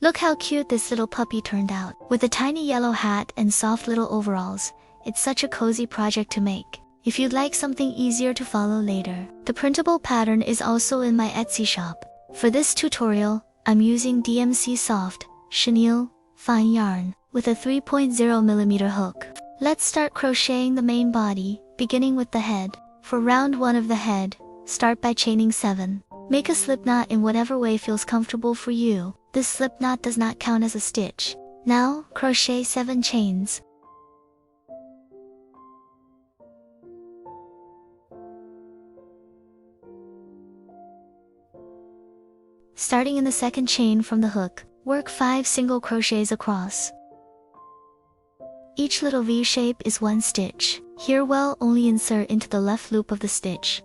Look how cute this little puppy turned out. With a tiny yellow hat and soft little overalls, it's such a cozy project to make. If you'd like something easier to follow later, the printable pattern is also in my Etsy shop. For this tutorial, I'm using DMC Soft, Chenille, fine yarn, with a 3.0mm hook. Let's start crocheting the main body, beginning with the head. For round 1 of the head, start by chaining 7. Make a slip knot in whatever way feels comfortable for you. This slip knot does not count as a stitch. Now, crochet 7 chains. Starting in the second chain from the hook, work 5 single crochets across. Each little V shape is 1 stitch. Here we'll only insert into the left loop of the stitch.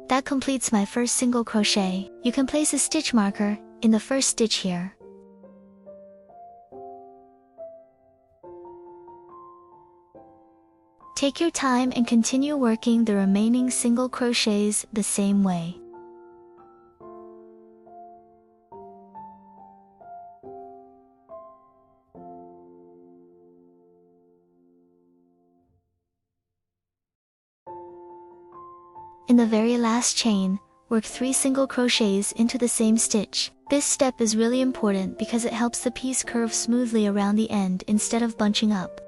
That completes my first single crochet. You can place a stitch marker in the first stitch here. Take your time and continue working the remaining single crochets the same way. In the very last chain, work 3 single crochets into the same stitch. This step is really important because it helps the piece curve smoothly around the end instead of bunching up.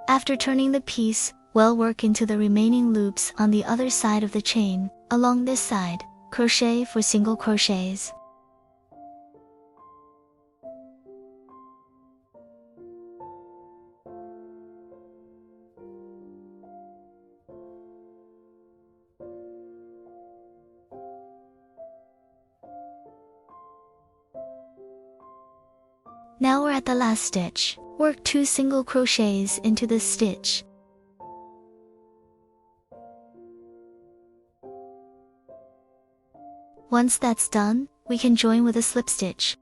After turning the piece, we'll work into the remaining loops on the other side of the chain. Along this side, crochet for single crochets. Now we're at the last stitch. Work 2 single crochets into this stitch. Once that's done, we can join with a slip stitch.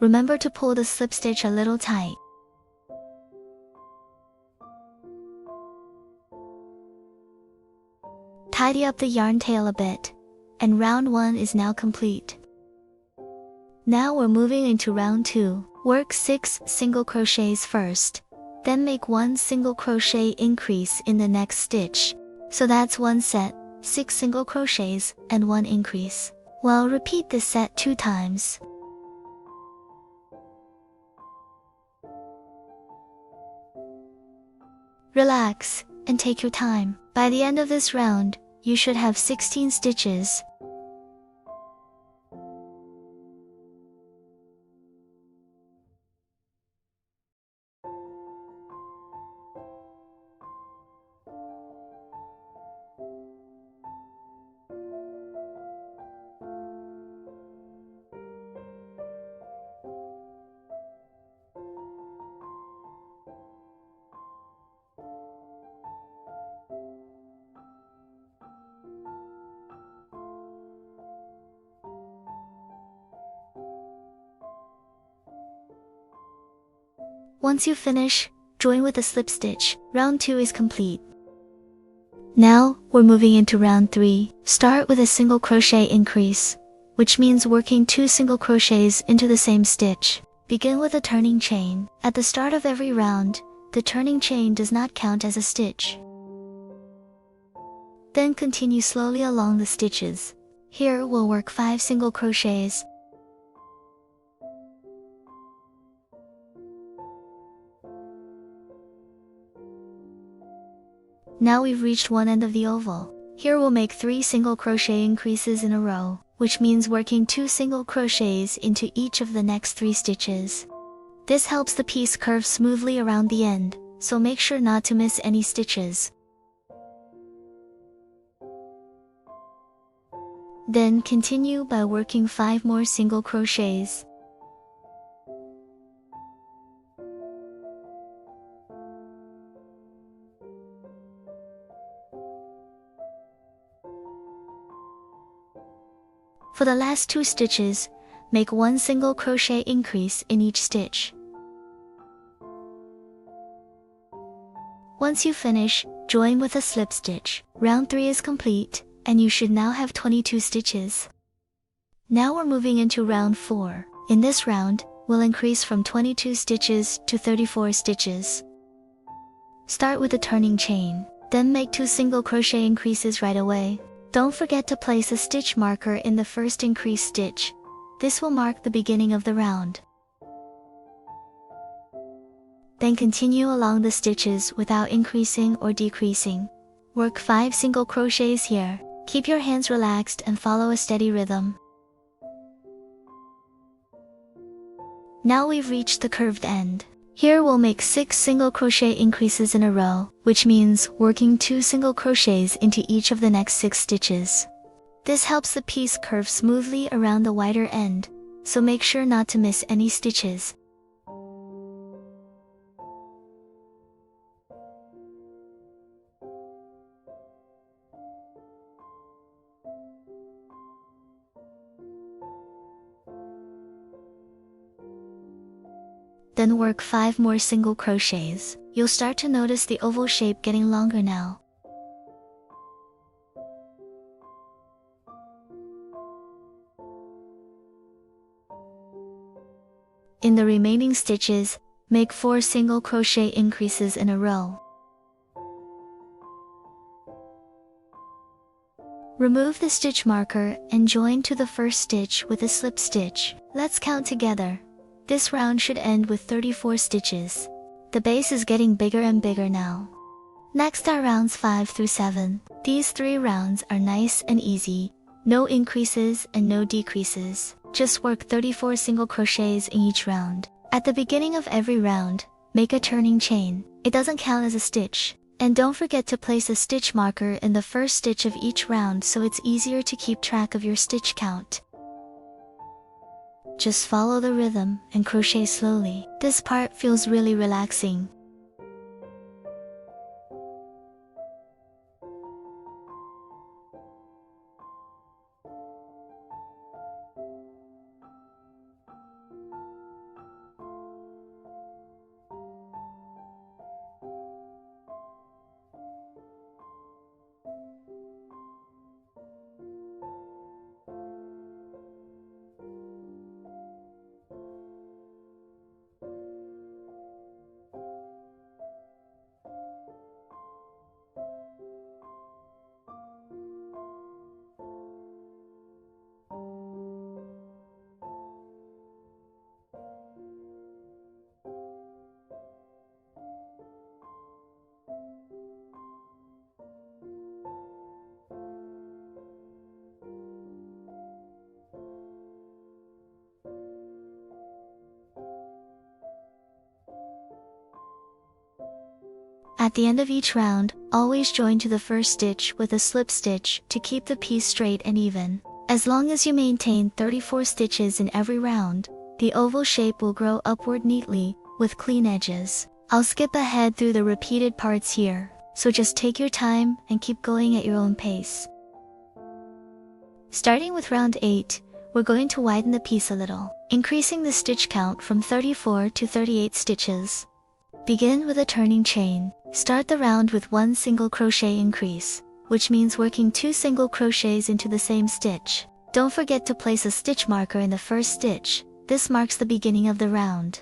Remember to pull the slip stitch a little tight. Tidy up the yarn tail a bit, and round 1 is now complete. Now we're moving into round 2. Work 6 single crochets first, then make 1 single crochet increase in the next stitch. So that's 1 set, 6 single crochets, and 1 increase. Well, repeat this set 2 times. Relax, and take your time. By the end of this round, you should have 16 stitches. Once you finish, join with a slip stitch. Round 2 is complete. Now, we're moving into round 3. Start with a single crochet increase, which means working 2 single crochets into the same stitch. Begin with a turning chain. At the start of every round, the turning chain does not count as a stitch. Then continue slowly along the stitches. Here we'll work 5 single crochets. Now we've reached one end of the oval. Here we'll make 3 single crochet increases in a row, which means working 2 single crochets into each of the next 3 stitches. This helps the piece curve smoothly around the end, so make sure not to miss any stitches. Then continue by working 5 more single crochets. For the last 2 stitches, make 1 single crochet increase in each stitch. Once you finish, join with a slip stitch. Round 3 is complete, and you should now have 22 stitches. Now we're moving into round 4. In this round, we'll increase from 22 stitches to 34 stitches. Start with a turning chain, then make 2 single crochet increases right away. Don't forget to place a stitch marker in the first increase stitch. This will mark the beginning of the round. Then continue along the stitches without increasing or decreasing. Work 5 single crochets here. Keep your hands relaxed and follow a steady rhythm. Now we've reached the curved end. Here we'll make 6 single crochet increases in a row, which means working 2 single crochets into each of the next 6 stitches. This helps the piece curve smoothly around the wider end, so make sure not to miss any stitches. Then work 5 more single crochets. You'll start to notice the oval shape getting longer now. In the remaining stitches, make 4 single crochet increases in a row. Remove the stitch marker and join to the first stitch with a slip stitch. Let's count together. This round should end with 34 stitches. The base is getting bigger and bigger now. Next are rounds 5 through 7. These 3 rounds are nice and easy. No increases and no decreases. Just work 34 single crochets in each round. At the beginning of every round, make a turning chain. It doesn't count as a stitch. And don't forget to place a stitch marker in the first stitch of each round so it's easier to keep track of your stitch count. Just follow the rhythm and crochet slowly. This part feels really relaxing. At the end of each round, always join to the first stitch with a slip stitch to keep the piece straight and even. As long as you maintain 34 stitches in every round, the oval shape will grow upward neatly, with clean edges. I'll skip ahead through the repeated parts here, so just take your time and keep going at your own pace. Starting with round 8, we're going to widen the piece a little, increasing the stitch count from 34 to 38 stitches. Begin with a turning chain. Start the round with 1 single crochet increase, which means working 2 single crochets into the same stitch. Don't forget to place a stitch marker in the first stitch. This marks the beginning of the round.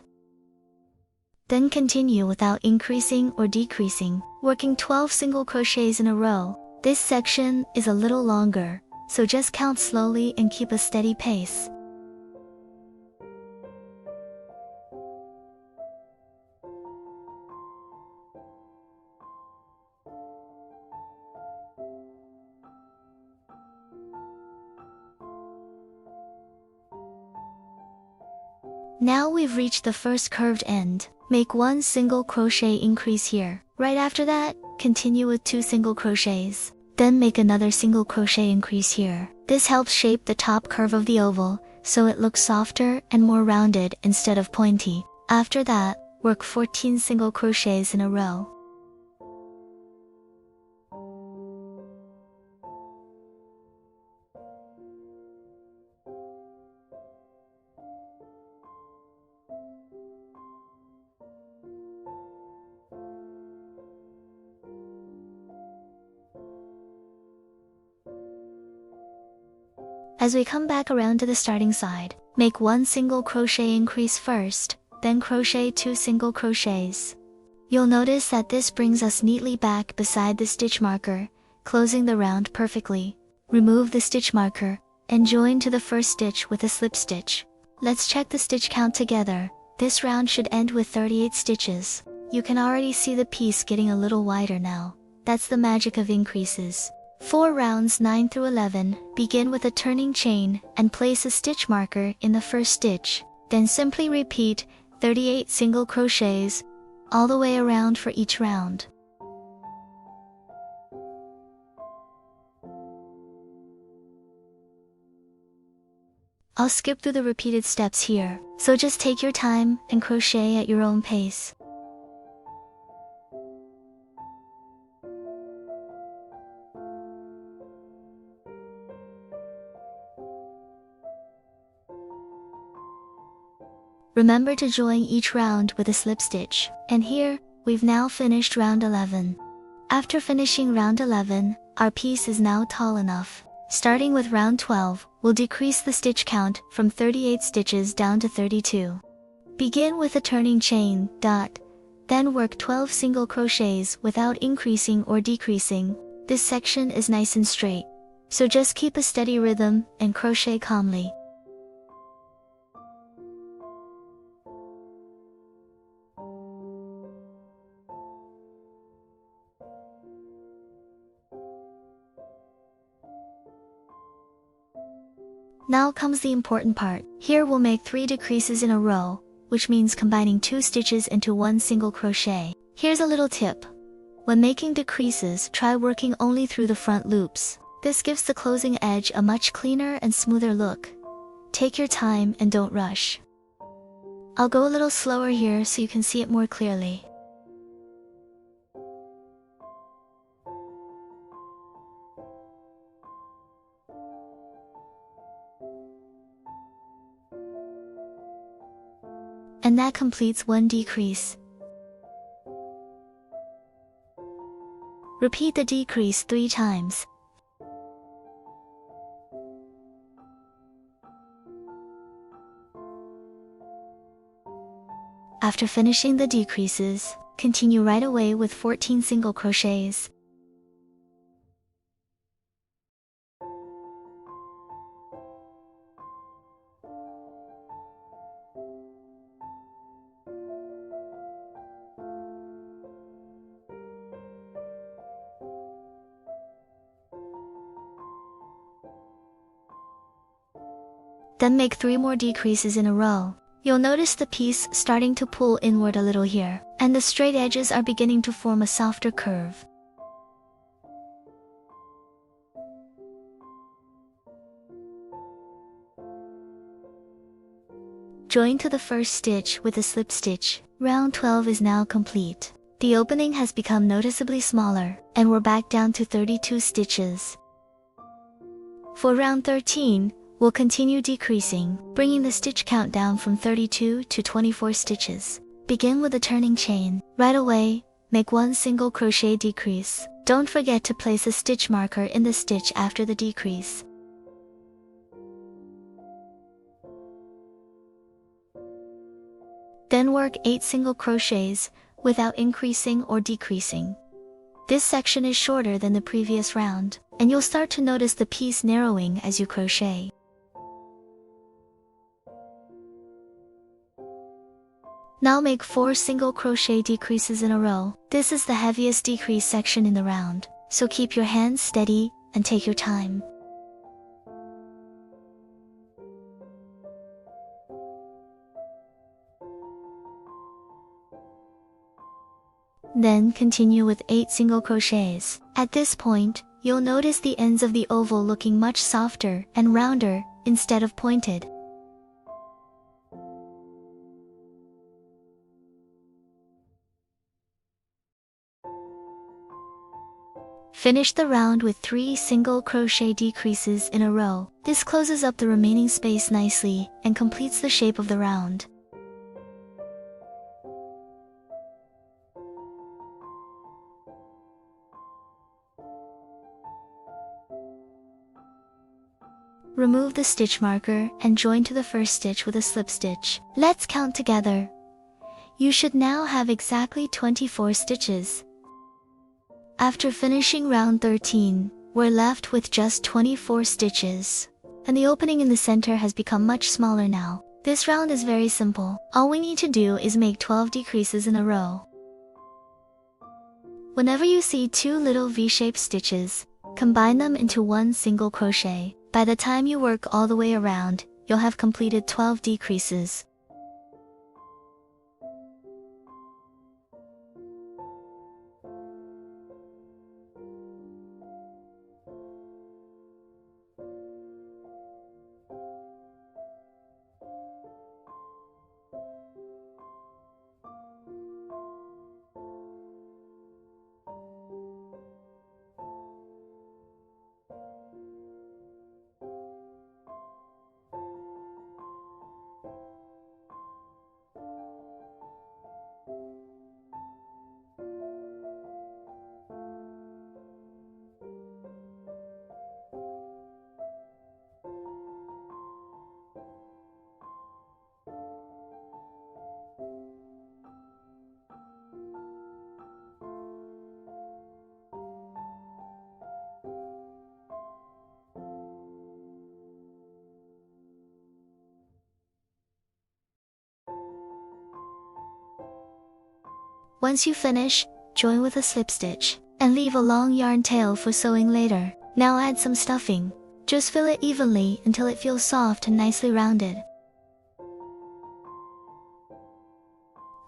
Then continue without increasing or decreasing, working 12 single crochets in a row. This section is a little longer, so just count slowly and keep a steady pace. Now we've reached the first curved end. Make 1 single crochet increase here. Right after that, continue with 2 single crochets. Then make another single crochet increase here. This helps shape the top curve of the oval, so it looks softer and more rounded instead of pointy. After that, work 14 single crochets in a row. As we come back around to the starting side, make 1 single crochet increase first, then crochet 2 single crochets. You'll notice that this brings us neatly back beside the stitch marker, closing the round perfectly. Remove the stitch marker, and join to the first stitch with a slip stitch. Let's check the stitch count together. This round should end with 38 stitches. You can already see the piece getting a little wider now. That's the magic of increases. For rounds 9 through 11, begin with a turning chain and place a stitch marker in the first stitch. Then simply repeat 38 single crochets all the way around for each round. I'll skip through the repeated steps here, so just take your time and crochet at your own pace. Remember to join each round with a slip stitch. And here, we've now finished round 11. After finishing round 11, our piece is now tall enough. Starting with round 12, we'll decrease the stitch count from 38 stitches down to 32. Begin with a turning chain, then work 12 single crochets without increasing or decreasing. This section is nice and straight, so just keep a steady rhythm and crochet calmly. Now comes the important part. Here we'll make 3 decreases in a row, which means combining 2 stitches into 1 single crochet. Here's a little tip. When making decreases, try working only through the front loops. This gives the closing edge a much cleaner and smoother look. Take your time and don't rush. I'll go a little slower here so you can see it more clearly. And that completes 1 decrease. Repeat the decrease 3 times. After finishing the decreases, continue right away with 14 single crochets. Then make 3 more decreases in a row. You'll notice the piece starting to pull inward a little here, and the straight edges are beginning to form a softer curve. Join to the first stitch with a slip stitch. Round 12 is now complete. The opening has become noticeably smaller, and we're back down to 32 stitches. For round 13, we'll continue decreasing, bringing the stitch count down from 32 to 24 stitches. Begin with a turning chain. Right away, make 1 single crochet decrease. Don't forget to place a stitch marker in the stitch after the decrease. Then work 8 single crochets without increasing or decreasing. This section is shorter than the previous round, and you'll start to notice the piece narrowing as you crochet. Now make 4 single crochet decreases in a row. This is the heaviest decrease section in the round, so keep your hands steady and take your time. Then continue with 8 single crochets. At this point, you'll notice the ends of the oval looking much softer and rounder instead of pointed. Finish the round with 3 single crochet decreases in a row. This closes up the remaining space nicely and completes the shape of the round. Remove the stitch marker and join to the first stitch with a slip stitch. Let's count together. You should now have exactly 24 stitches. After finishing round 13, we're left with just 24 stitches. And the opening in the center has become much smaller now. This round is very simple. All we need to do is make 12 decreases in a row. Whenever you see two little V-shaped stitches, combine them into one single crochet. By the time you work all the way around, you'll have completed 12 decreases. Once you finish, join with a slip stitch, and leave a long yarn tail for sewing later. Now add some stuffing. Just fill it evenly until it feels soft and nicely rounded.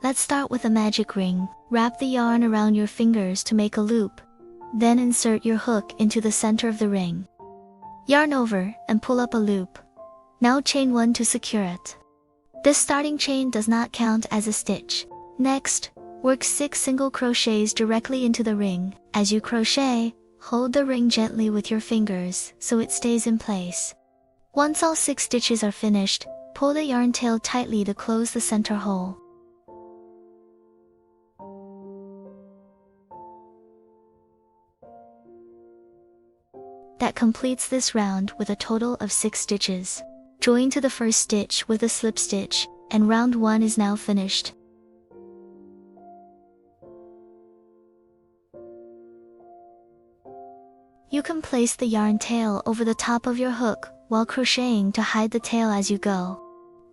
Let's start with a magic ring. Wrap the yarn around your fingers to make a loop. Then insert your hook into the center of the ring. Yarn over and pull up a loop. Now chain 1 to secure it. This starting chain does not count as a stitch. Next, work 6 single crochets directly into the ring. As you crochet, hold the ring gently with your fingers so it stays in place. Once all 6 stitches are finished, pull the yarn tail tightly to close the center hole. That completes this round with a total of 6 stitches. Join to the first stitch with a slip stitch, and round 1 is now finished. You can place the yarn tail over the top of your hook while crocheting to hide the tail as you go.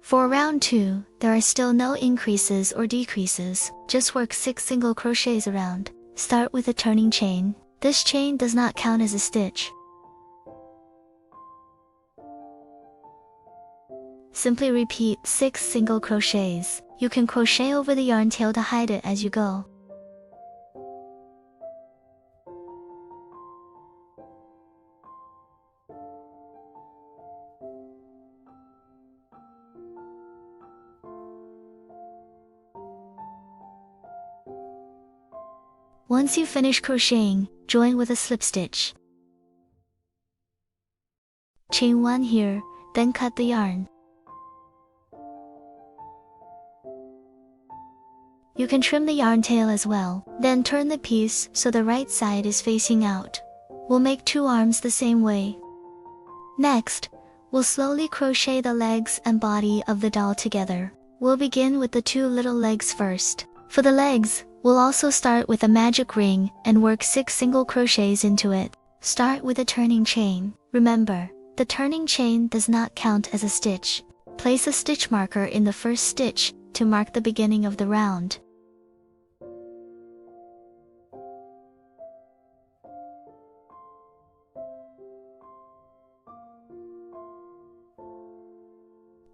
For round 2, there are still no increases or decreases, just work 6 single crochets around. Start with a turning chain. This chain does not count as a stitch. Simply repeat 6 single crochets. You can crochet over the yarn tail to hide it as you go. Once you finish crocheting, join with a slip stitch. Chain 1 here, then cut the yarn. You can trim the yarn tail as well, then turn the piece so the right side is facing out. We'll make 2 arms the same way. Next, we'll slowly crochet the legs and body of the doll together. We'll begin with the 2 little legs first. For the legs, we'll also start with a magic ring and work 6 single crochets into it. Start with a turning chain. Remember, the turning chain does not count as a stitch. Place a stitch marker in the first stitch to mark the beginning of the round.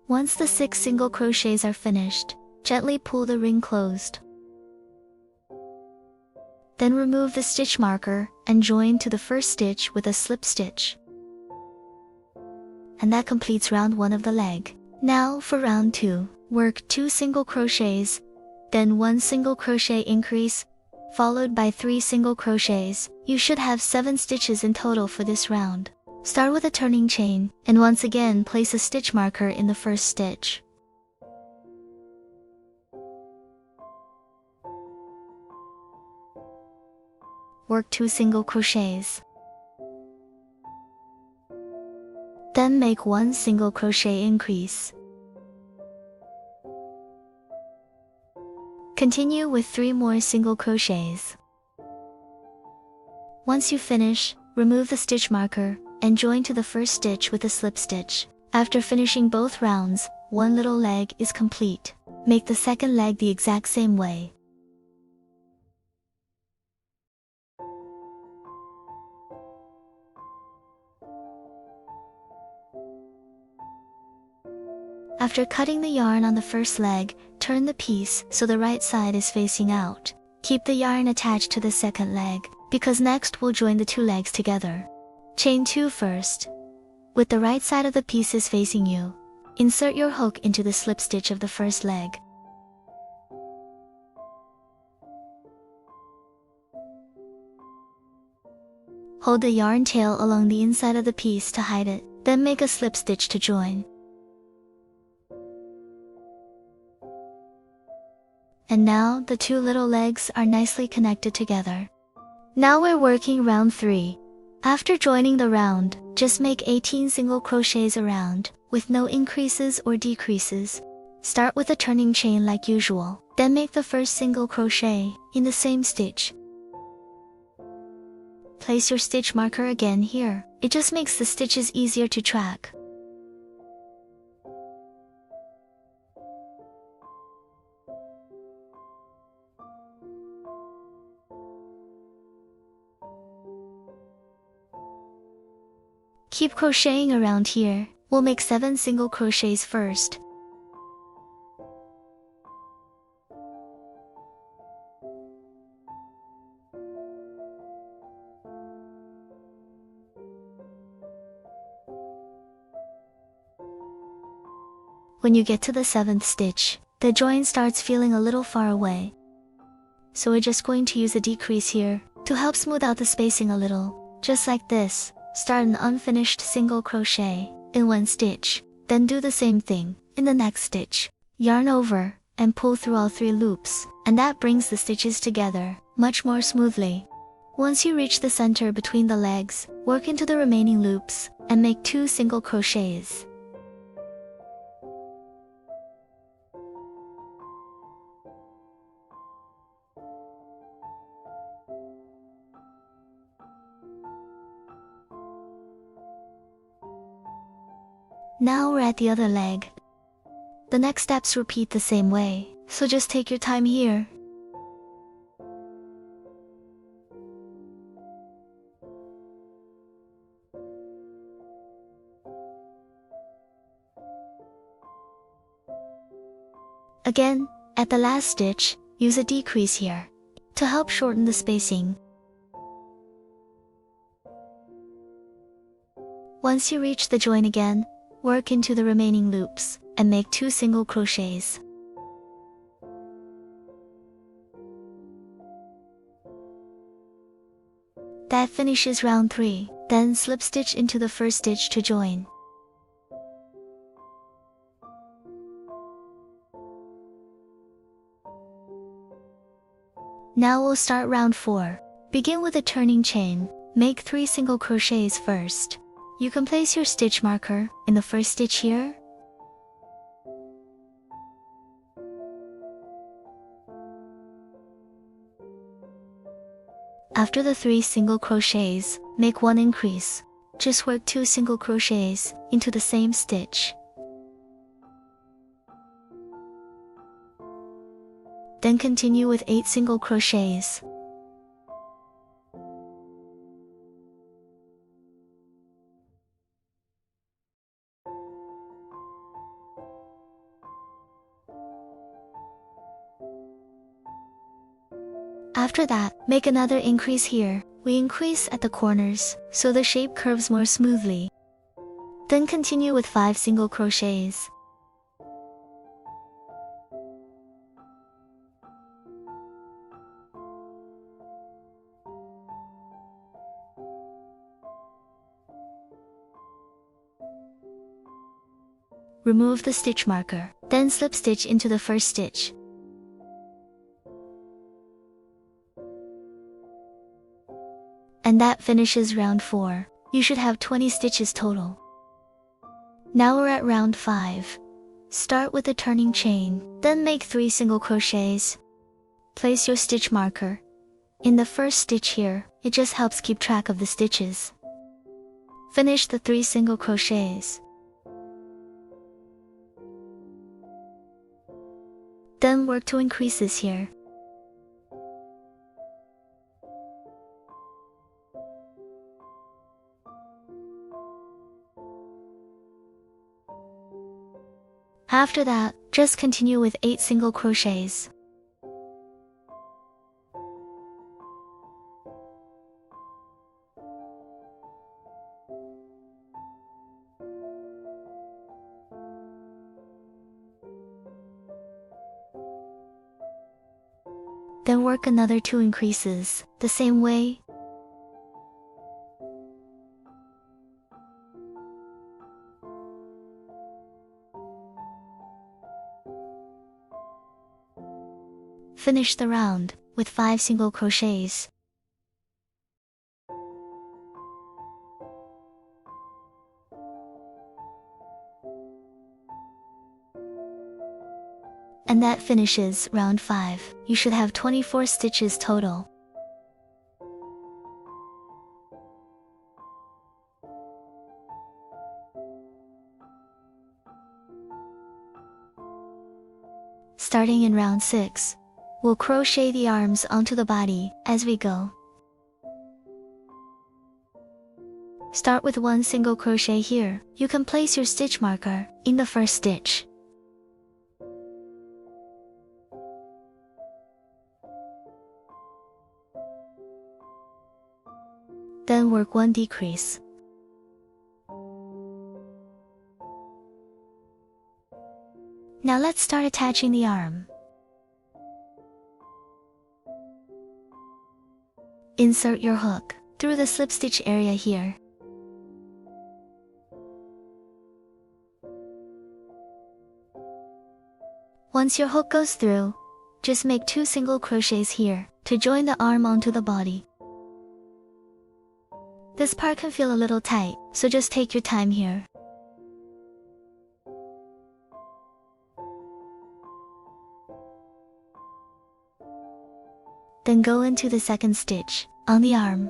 Once the 6 single crochets are finished, gently pull the ring closed. Then remove the stitch marker and join to the first stitch with a slip stitch. And that completes round 1 of the leg. Now for round 2, work 2 single crochets, then 1 single crochet increase, followed by 3 single crochets. You should have 7 stitches in total for this round. Start with a turning chain, and once again place a stitch marker in the first stitch. Work 2 single crochets. Then Then make 1 single crochet increase. Continue with 3 more single crochets. Once you finish, remove the stitch marker and join to the first stitch with a slip stitch. After finishing both rounds, one little leg is complete. Make the second leg the exact same way. After cutting the yarn on the first leg, turn the piece so the right side is facing out. Keep the yarn attached to the second leg, because next we'll join the 2 legs together. Chain 2 first. With the right side of the pieces facing you, insert your hook into the slip stitch of the first leg. Hold the yarn tail along the inside of the piece to hide it, then make a slip stitch to join. And now the 2 little legs are nicely connected together. Now we're working round 3. After joining the round, just make 18 single crochets around, with no increases or decreases. Start with a turning chain like usual, then make the first single crochet in the same stitch. Place your stitch marker again here. It just makes the stitches easier to track. Keep crocheting around here. We'll make 7 single crochets first. When you get to the 7th stitch, the join starts feeling a little far away. So we're just going to use a decrease here to help smooth out the spacing a little, just like this. Start an unfinished single crochet in 1 stitch, then do the same thing in the next stitch. Yarn over and pull through all 3 loops, and that brings the stitches together much more smoothly. Once you reach the center between the legs, work into the remaining loops and make 2 single crochets. Now we're at the other leg. The next steps repeat the same way, so just take your time here. Again, at the last stitch, use a decrease here to help shorten the spacing. Once you reach the join again, work into the remaining loops and make 2 single crochets. That finishes round 3, then slip stitch into the first stitch to join. Now we'll start round 4. Begin with a turning chain, make 3 single crochets first. You can place your stitch marker in the first stitch here. After the 3 single crochets, make 1 increase. Just work 2 single crochets into the same stitch. Then continue with 8 single crochets. After that, make another increase here. We increase at the corners, so the shape curves more smoothly. Then continue with 5 single crochets. Remove the stitch marker, then slip stitch into the first stitch. And that finishes round 4. You should have 20 stitches total. Now we're at round 5. Start with a turning chain, then make 3 single crochets. Place your stitch marker in the first stitch here. It just helps keep track of the stitches. Finish the 3 single crochets. Then work 2 increases here. After that, just continue with 8 single crochets. Then work another 2 increases, the same way. Finish the round with 5 single crochets. And that finishes round 5. You should have 24 stitches total. Starting in round 6, we'll crochet the arms onto the body as we go. Start with 1 single crochet here. You can place your stitch marker in the first stitch. Then work 1 decrease. Now let's start attaching the arm. Insert your hook through the slip stitch area here. Once your hook goes through, just make 2 single crochets here to join the arm onto the body. This part can feel a little tight, so just take your time here. Then go into the second stitch on the arm.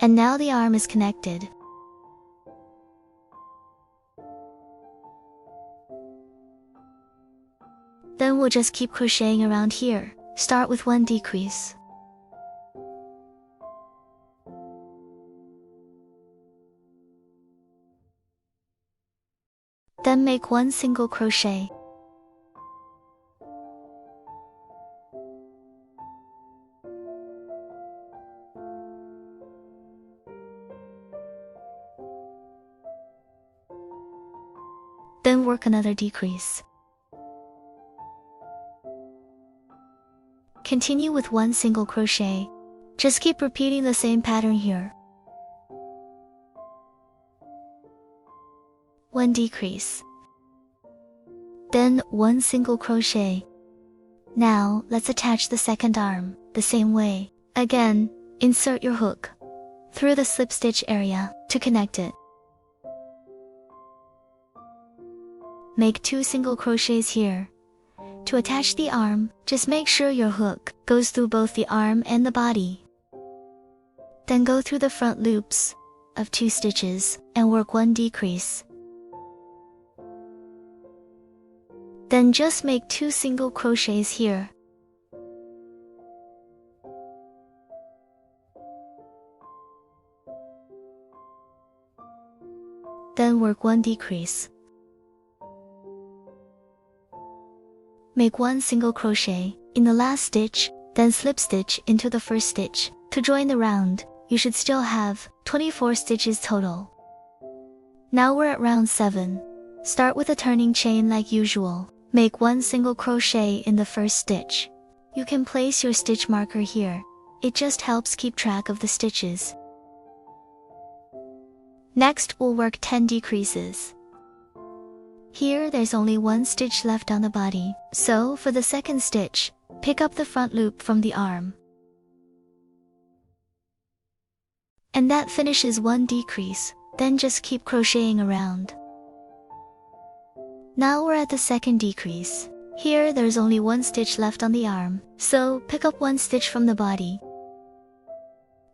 And now the arm is connected. Then we'll just keep crocheting around here. Start with 1 decrease. Then make 1 single crochet. Then work another decrease. Continue with 1 single crochet. Just keep repeating the same pattern here. 1 decrease. Then 1 single crochet. Now let's attach the second arm the same way. Again, insert your hook through the slip stitch area to connect it. Make 2 single crochets here. To attach the arm, just make sure your hook goes through both the arm and the body. Then go through the front loops of 2 stitches and work 1 decrease. Then just make 2 single crochets here. Then work 1 decrease. Make 1 single crochet in the last stitch, then slip stitch into the first stitch. To join the round, you should still have 24 stitches total. Now we're at round 7. Start with a turning chain like usual. Make 1 single crochet in the first stitch. You can place your stitch marker here. It just helps keep track of the stitches. Next, we'll work 10 decreases. Here there's only 1 stitch left on the body, so for the second stitch, pick up the front loop from the arm. And that finishes one decrease. Then just keep crocheting around. Now we're at the second decrease. Here there's only one stitch left on the arm, so pick up one stitch from the body.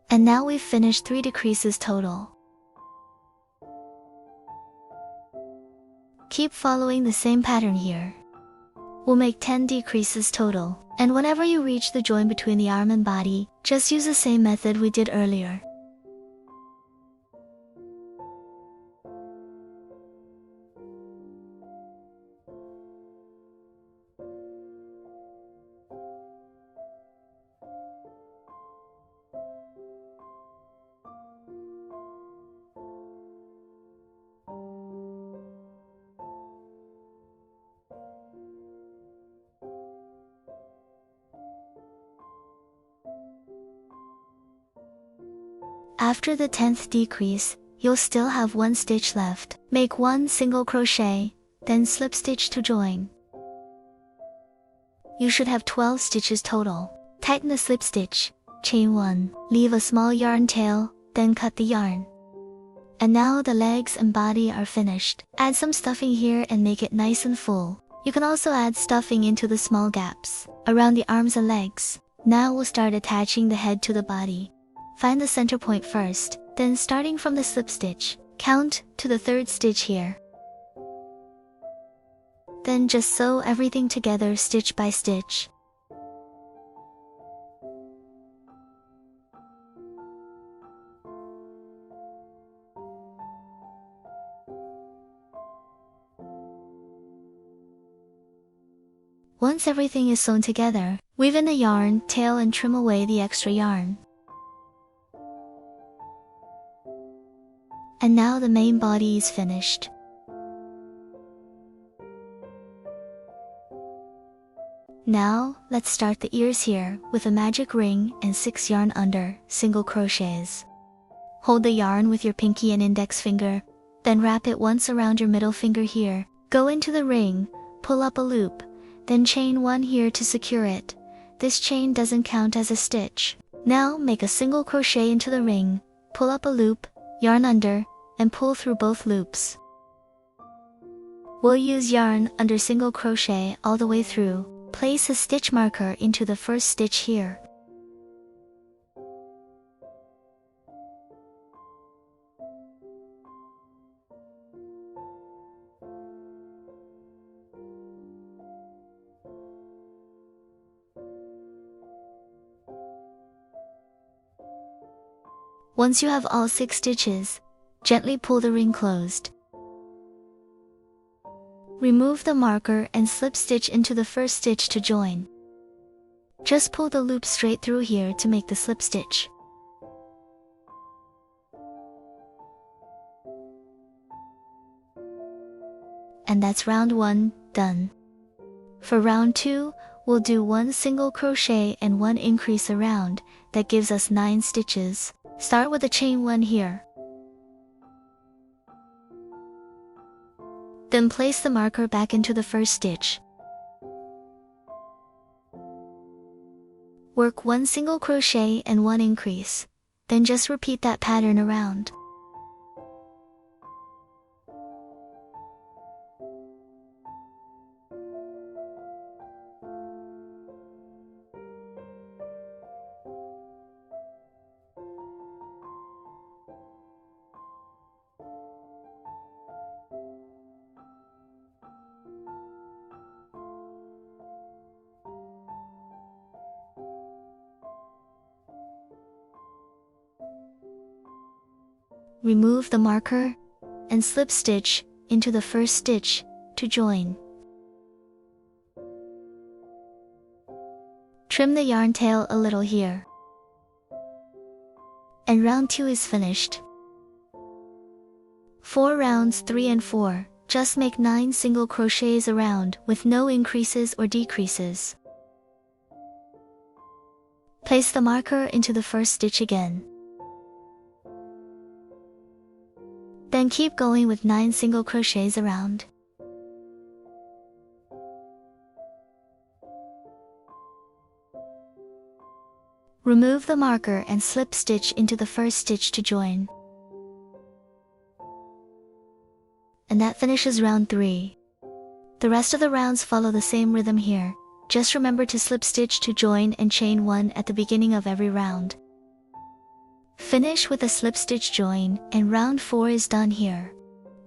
And now we've finished 3 decreases total. Keep following the same pattern here. We'll make 10 decreases total, and whenever you reach the join between the arm and body, just use the same method we did earlier. After the 10th decrease, you'll still have 1 stitch left. Make 1 single crochet, then slip stitch to join. You should have 12 stitches total. Tighten the slip stitch, chain 1, leave a small yarn tail, then cut the yarn. And now the legs and body are finished. Add some stuffing here and make it nice and full. You can also add stuffing into the small gaps around the arms and legs. Now we'll start attaching the head to the body. Find the center point first, then starting from the slip stitch, count to the 3rd stitch here. Then just sew everything together stitch by stitch. Once everything is sewn together, weave in the yarn tail and trim away the extra yarn. And now the main body is finished. Now, let's start the ears here with a magic ring and 6 yarn under single crochets. Hold the yarn with your pinky and index finger, then wrap it once around your middle finger here. Go into the ring, pull up a loop, then chain 1 here to secure it. This chain doesn't count as a stitch. Now make a single crochet into the ring, pull up a loop, yarn under, and pull through both loops. We'll use yarn under single crochet all the way through. Place a stitch marker into the first stitch here. Once you have all 6 stitches, gently pull the ring closed. Remove the marker and slip stitch into the first stitch to join. Just pull the loop straight through here to make the slip stitch. And that's round 1 done. For round 2, we'll do 1 single crochet and 1 increase around. That gives us 9 stitches. Start with a chain 1 here. Then place the marker back into the first stitch. Work 1 single crochet and 1 increase. Then just repeat that pattern around. Remove the marker and slip stitch into the first stitch to join. Trim the yarn tail a little here. And round 2 is finished. For rounds 3 and 4, just make 9 single crochets around with no increases or decreases. Place the marker into the first stitch again. Then keep going with 9 single crochets around. Remove the marker and slip stitch into the first stitch to join. And that finishes round 3. The rest of the rounds follow the same rhythm here. Just remember to slip stitch to join and chain 1 at the beginning of every round. Finish with a slip stitch join, and round 4 is done here.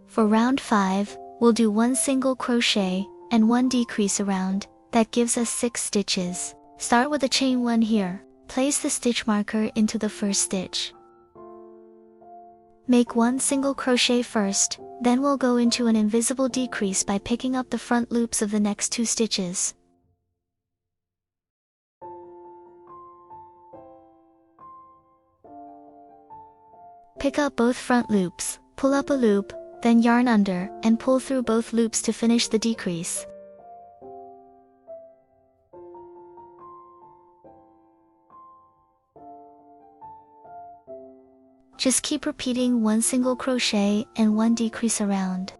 For round 5, we'll do 1 single crochet and 1 decrease around. That gives us 6 stitches. Start with a chain 1 here. Place the stitch marker into the first stitch. Make 1 single crochet first, then we'll go into an invisible decrease by picking up the front loops of the next 2 stitches. Pick up both front loops, pull up a loop, then yarn under, and pull through both loops to finish the decrease. Just keep repeating 1 single crochet and 1 decrease around.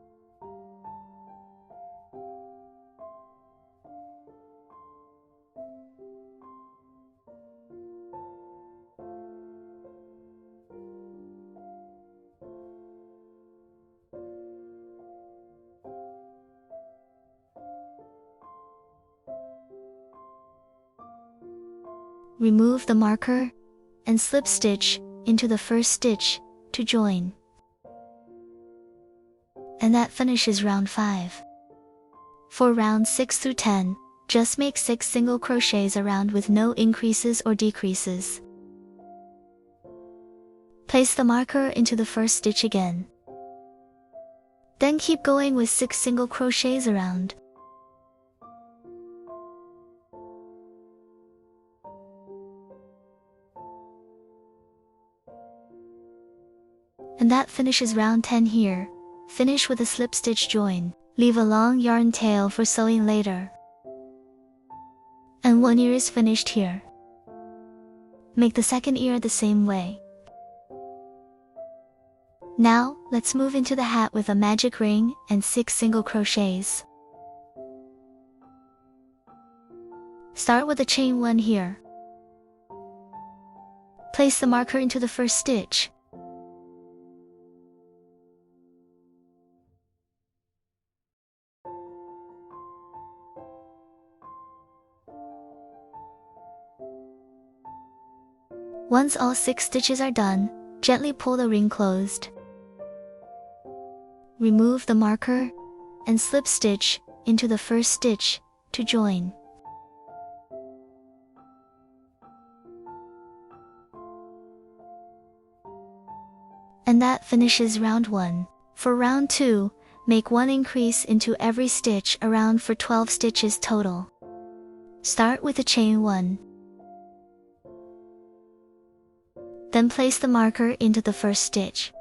Remove the marker and slip stitch into the first stitch to join. And that finishes round 5. For rounds 6 through 10, just make 6 single crochets around with no increases or decreases. Place the marker into the first stitch again. Then keep going with 6 single crochets around. And that finishes round 10 here. Finish with a slip stitch join. Leave a long yarn tail for sewing later. And 1 ear is finished here. Make the second ear the same way. Now, let's move into the hat with a magic ring and 6 single crochets. Start with a chain 1 here. Place the marker into the first stitch. Once all 6 stitches are done, gently pull the ring closed. Remove the marker and slip stitch into the first stitch to join. And that finishes round 1. For round 2, make 1 increase into every stitch around for 12 stitches total. Start with a chain 1. Then place the marker into the first stitch.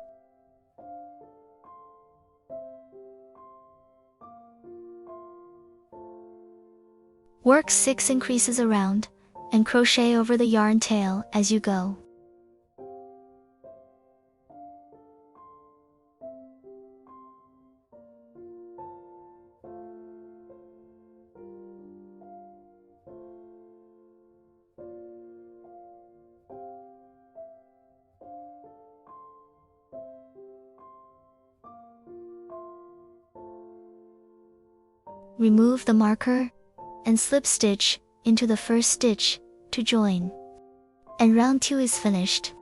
Work 6 increases around, and crochet over the yarn tail as you go. Remove the marker and slip stitch into the first stitch to join. And round 2 is finished.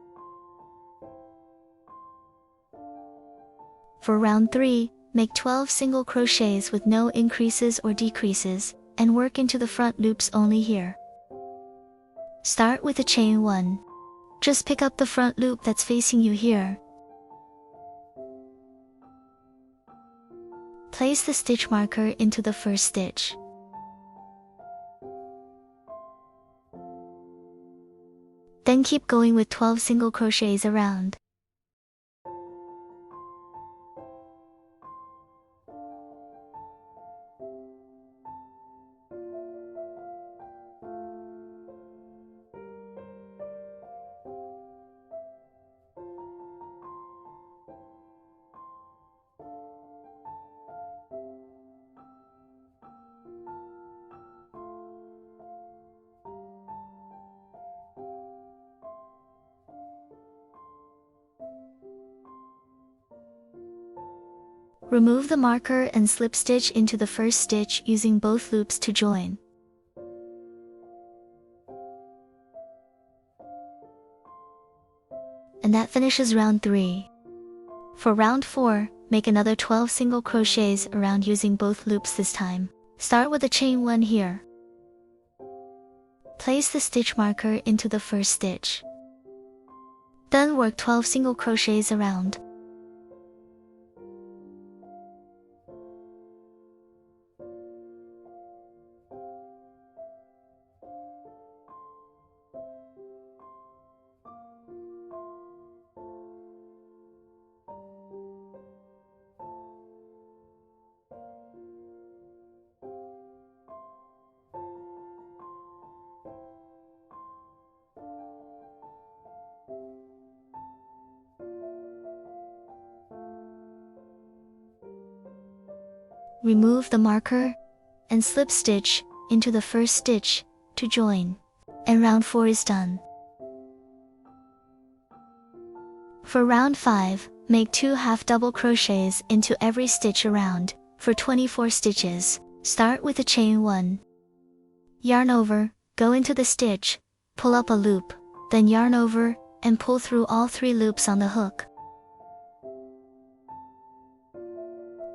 For round 3, make 12 single crochets with no increases or decreases, and work into the front loops only here. Start with a chain 1. Just pick up the front loop that's facing you here. Place the stitch marker into the first stitch. Then keep going with 12 single crochets around. Remove the marker and slip stitch into the first stitch using both loops to join. And that finishes round 3. For round 4, make another 12 single crochets around using both loops this time. Start with a chain 1 here. Place the stitch marker into the first stitch. Then work 12 single crochets around. Remove the marker and slip stitch into the first stitch to join, and round 4 is done. For round 5, make 2 half double crochets into every stitch around, for 24 stitches. Start with a chain 1. Yarn over, go into the stitch, pull up a loop, then yarn over, and pull through all 3 loops on the hook.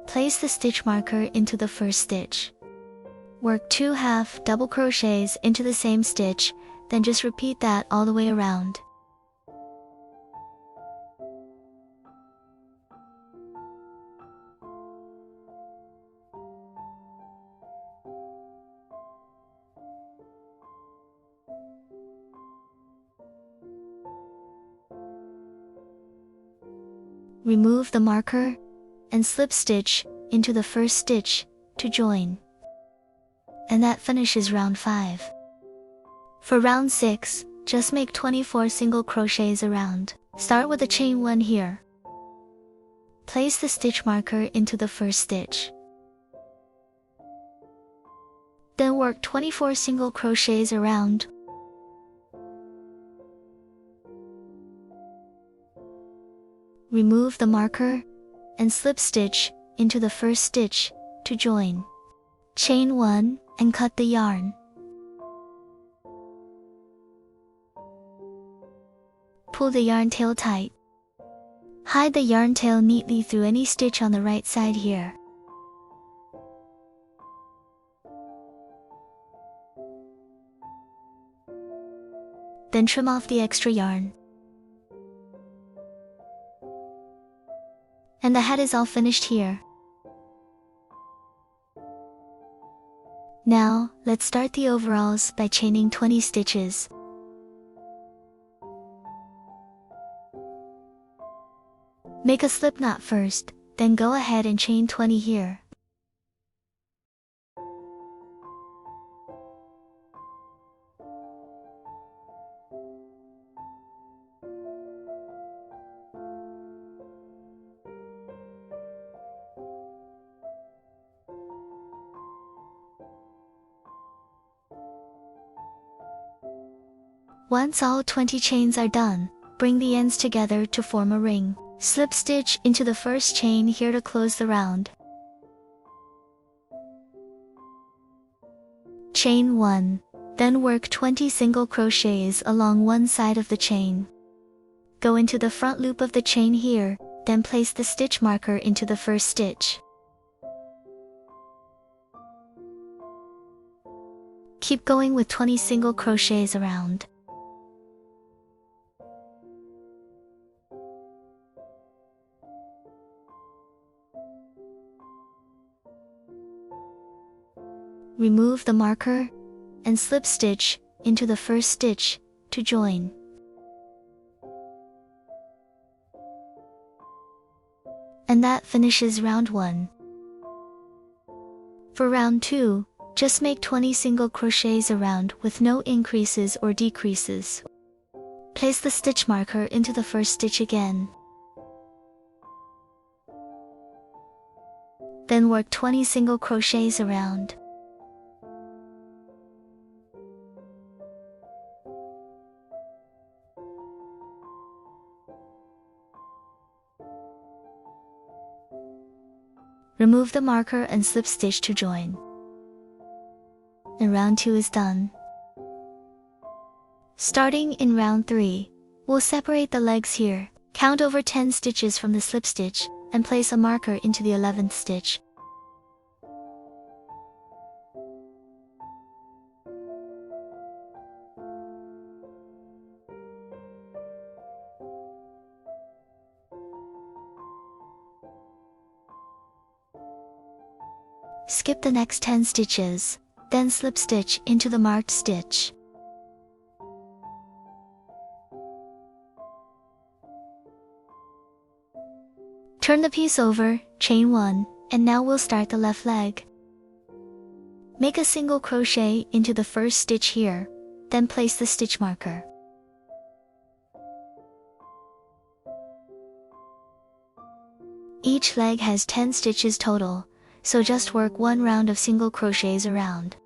Place the stitch marker into the first stitch. Work 2 half double crochets into the same stitch, then just repeat that all the way around. Remove the marker and slip stitch into the first stitch to join. And that finishes round 5. For round 6, just make 24 single crochets around. Start with a chain 1 here. Place the stitch marker into the first stitch. Then work 24 single crochets around. Remove the marker and slip stitch into the first stitch to join. Chain 1 and cut the yarn. Pull the yarn tail tight. Hide the yarn tail neatly through any stitch on the right side here. Then trim off the extra yarn. And the head is all finished here. Now, let's start the overalls by chaining 20 stitches. Make a slip knot first, then go ahead and chain 20 here. Once all 20 chains are done, bring the ends together to form a ring. Slip stitch into the first chain here to close the round. Chain 1. Then work 20 single crochets along one side of the chain. Go into the front loop of the chain here, then place the stitch marker into the first stitch. Keep going with 20 single crochets around. Remove the marker and slip stitch into the first stitch to join. And that finishes round 1. For round 2, just make 20 single crochets around with no increases or decreases. Place the stitch marker into the first stitch again. Then work 20 single crochets around. Remove the marker and slip stitch to join. And round 2 is done. Starting in round 3, we'll separate the legs here. Count over 10 stitches from the slip stitch, and place a marker into the 11th stitch. Skip the next 10 stitches, then slip stitch into the marked stitch. Turn the piece over, chain 1, and now we'll start the left leg. Make a single crochet into the first stitch here, then place the stitch marker. Each leg has 10 stitches total, so just work 1 round of single crochets around.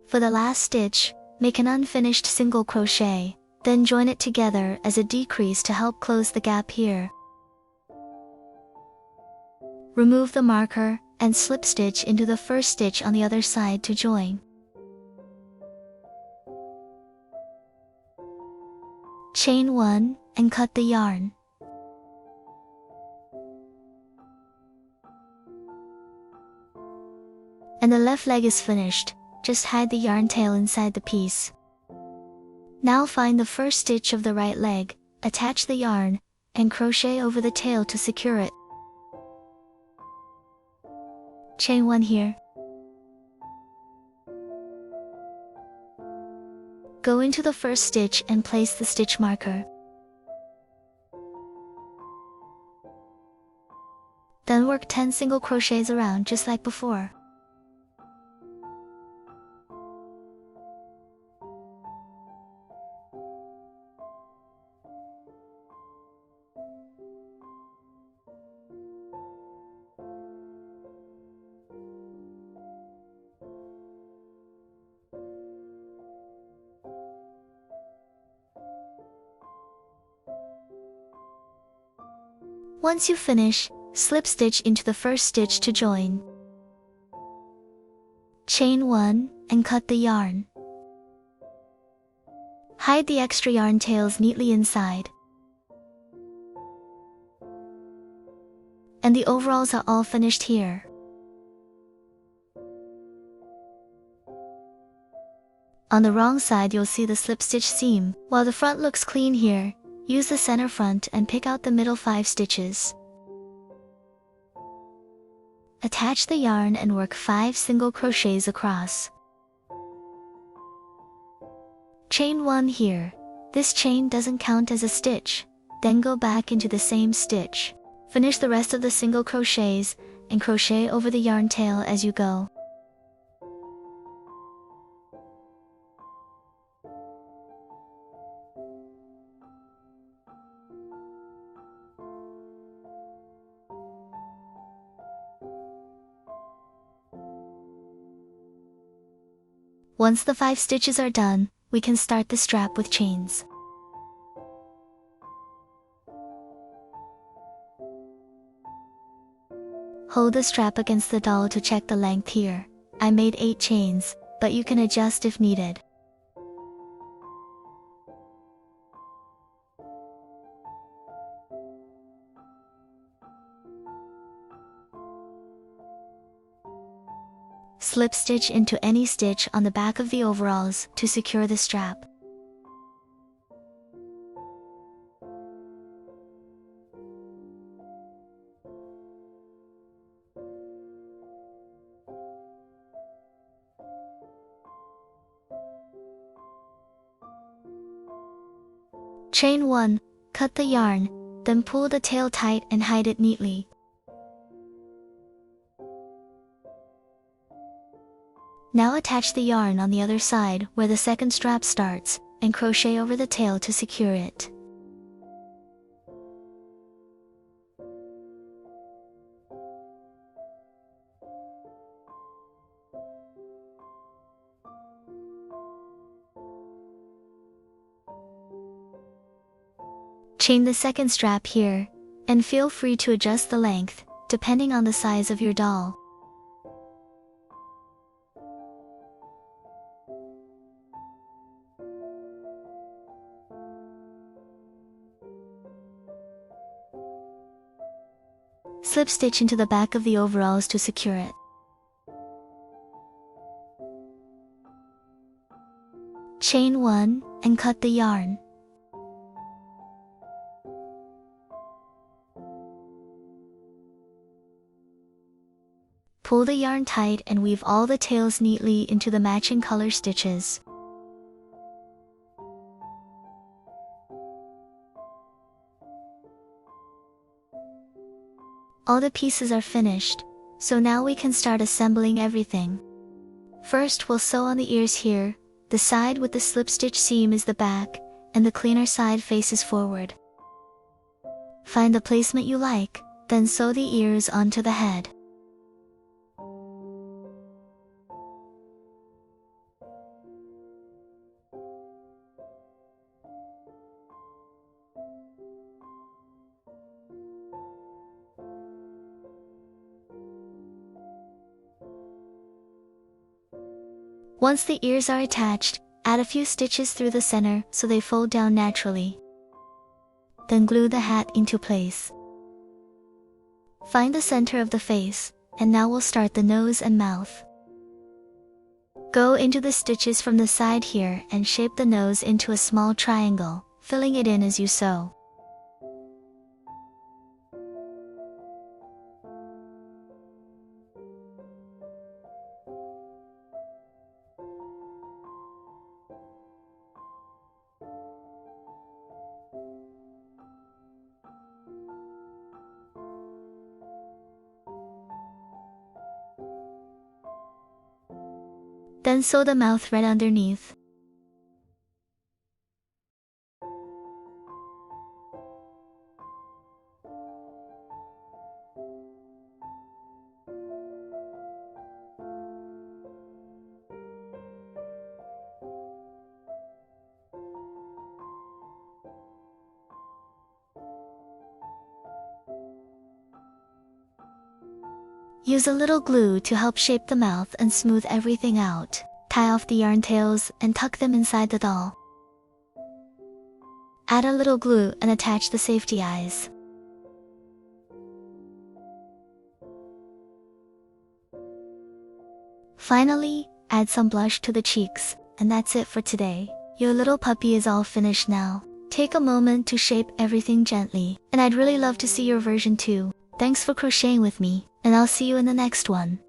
For the last stitch, make an unfinished single crochet, then join it together as a decrease to help close the gap here. Remove the marker and slip stitch into the first stitch on the other side to join. Chain 1 and cut the yarn. And the left leg is finished. Just hide the yarn tail inside the piece. Now find the first stitch of the right leg, attach the yarn, and crochet over the tail to secure it. Chain 1 here. Go into the first stitch and place the stitch marker. Then work 10 single crochets around just like before. Once you finish, slip stitch into the first stitch to join. Chain 1 and cut the yarn. Hide the extra yarn tails neatly inside. And the overalls are all finished here. On the wrong side you'll see the slip stitch seam. While the front looks clean here, use the center front and pick out the middle 5 stitches. Attach the yarn and work 5 single crochets across. Chain 1 here. This chain doesn't count as a stitch. Then go back into the same stitch. Finish the rest of the single crochets and crochet over the yarn tail as you go. Once the 5 stitches are done, we can start the strap with chains. Hold the strap against the doll to check the length here. I made 8 chains, but you can adjust if needed. Slip stitch into any stitch on the back of the overalls to secure the strap. Chain 1, cut the yarn, then pull the tail tight and hide it neatly. Now attach the yarn on the other side where the second strap starts, and crochet over the tail to secure it. Chain the second strap here, and feel free to adjust the length, depending on the size of your doll. Slip stitch into the back of the overalls to secure it. Chain 1, and cut the yarn. Pull the yarn tight and weave all the tails neatly into the matching color stitches. All the pieces are finished, so now we can start assembling everything. First we'll sew on the ears here. The side with the slip stitch seam is the back, and the cleaner side faces forward. Find the placement you like, then sew the ears onto the head. Once the ears are attached, add a few stitches through the center so they fold down naturally. Then glue the hat into place. Find the center of the face, and now we'll start the nose and mouth. Go into the stitches from the side here and shape the nose into a small triangle, filling it in as you sew. Then sew the mouth right underneath. Use a little glue to help shape the mouth and smooth everything out. Tie off the yarn tails and tuck them inside the doll. Add a little glue and attach the safety eyes. Finally, add some blush to the cheeks, and that's it for today. Your little puppy is all finished now. Take a moment to shape everything gently, and I'd really love to see your version too. Thanks for crocheting with me, and I'll see you in the next one.